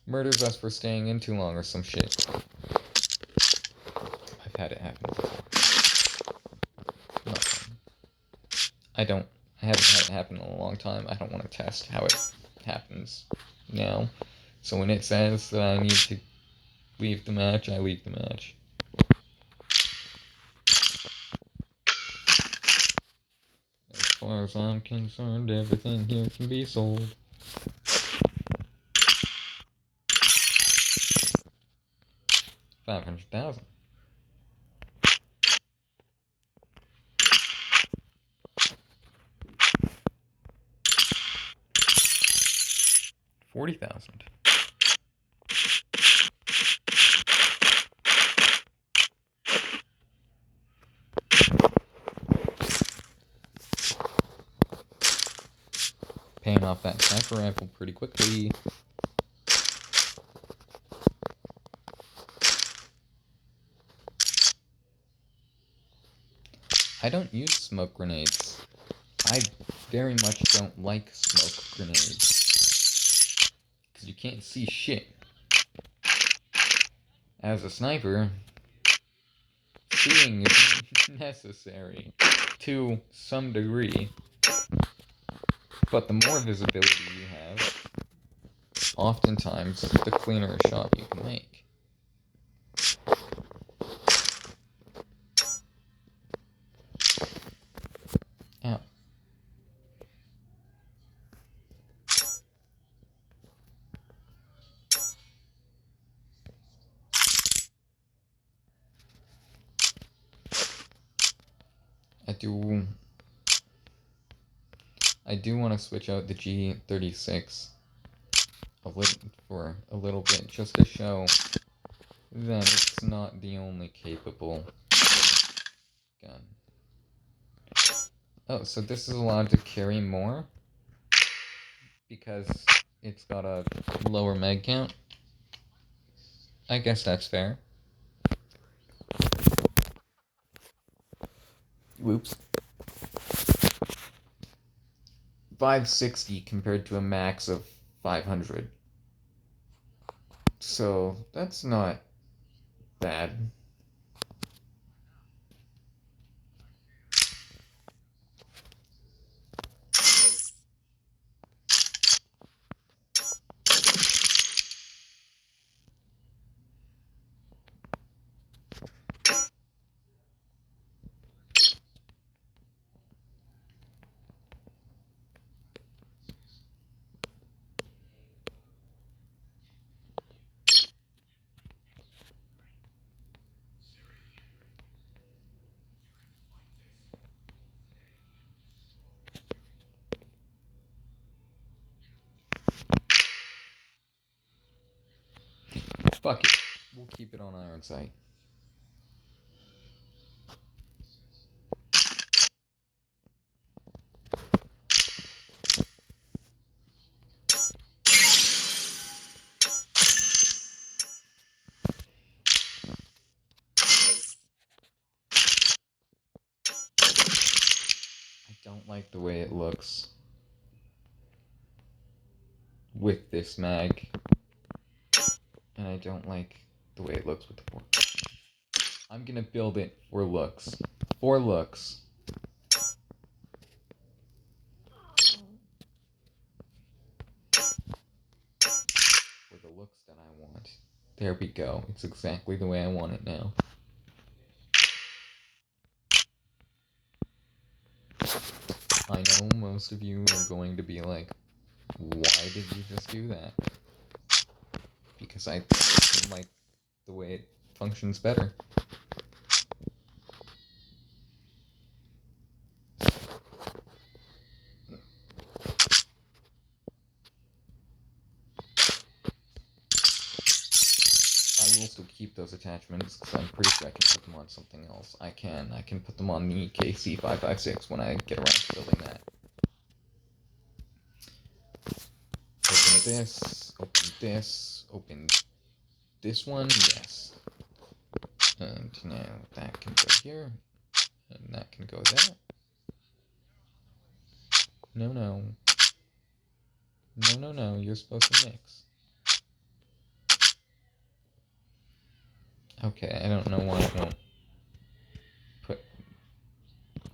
Murders us for staying in too long or some shit. I've had it happen before. Not fun. I haven't had it happen in a long time. I don't want to test how it happens now. So when it says that I need to leave the match, I leave the match. As far as I'm concerned, everything here can be sold. $500,000. $40,000. Paying off that sniper rifle pretty quickly. I don't use smoke grenades. I very much don't like smoke grenades. Because you can't see shit. As a sniper, seeing is necessary to some degree. But the more visibility you have, oftentimes the cleaner a shot you can make. Ow. I do want to switch out the G36 for a little bit, just to show that it's not the only capable gun. Oh, so this is allowed to carry more because it's got a lower mag count? I guess that's fair. Whoops. 560 compared to a max of 500. So that's not bad. Fuck it. We'll keep it on iron sight. I don't like the way it looks with this mag. And I don't like the way it looks with the port. I'm gonna build it for looks. For looks. For the looks that I want. There we go. It's exactly the way I want it now. I know most of you are going to be like, why did you just do that? Because I like the way it functions better. I will still keep those attachments because I'm pretty sure I can put them on something else. I can put them on the KC556 when I get around to building that. Open this, open this one, yes. And now that can go here, and that can go there. No, you're supposed to mix. Okay, I don't know why it won't put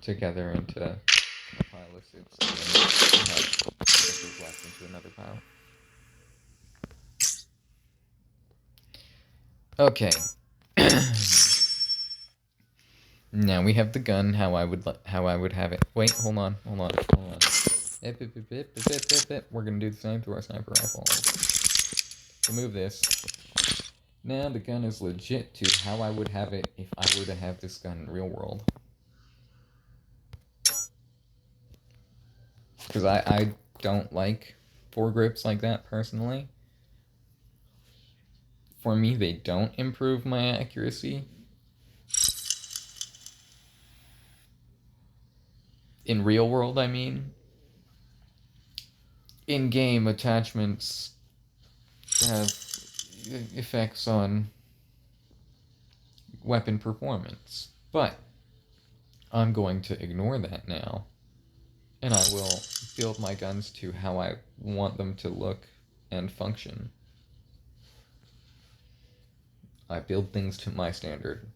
together into a pile of soups, and then have soup left into another pile. Okay. Now we have the gun. How I would have it. Wait, hold on. We're gonna do the same to our sniper rifle. Remove this. Now the gun is legit to how I would have it if I were to have this gun in real world. Because I don't like foregrips like that personally. For me, they don't improve my accuracy. In real world, I mean. In-game attachments have effects on weapon performance. But I'm going to ignore that now. And I will build my guns to how I want them to look and function. I build things to my standard.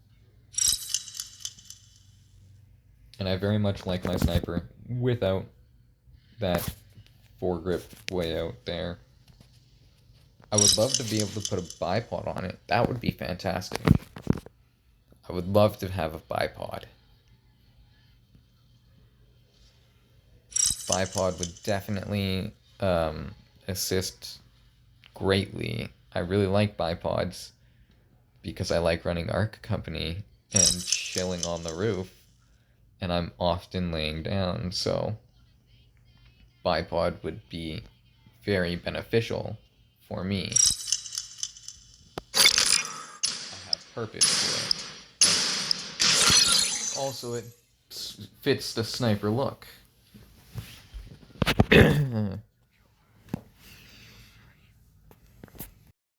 And I very much like my sniper without that foregrip way out there. I would love to be able to put a bipod on it. That would be fantastic. I would love to have a bipod. Bipod would definitely assist greatly. I really like bipods because I like running Arc Company and chilling on the roof, and I'm often laying down, so bipod would be very beneficial for me. I have purpose for it. Also, it fits the sniper look.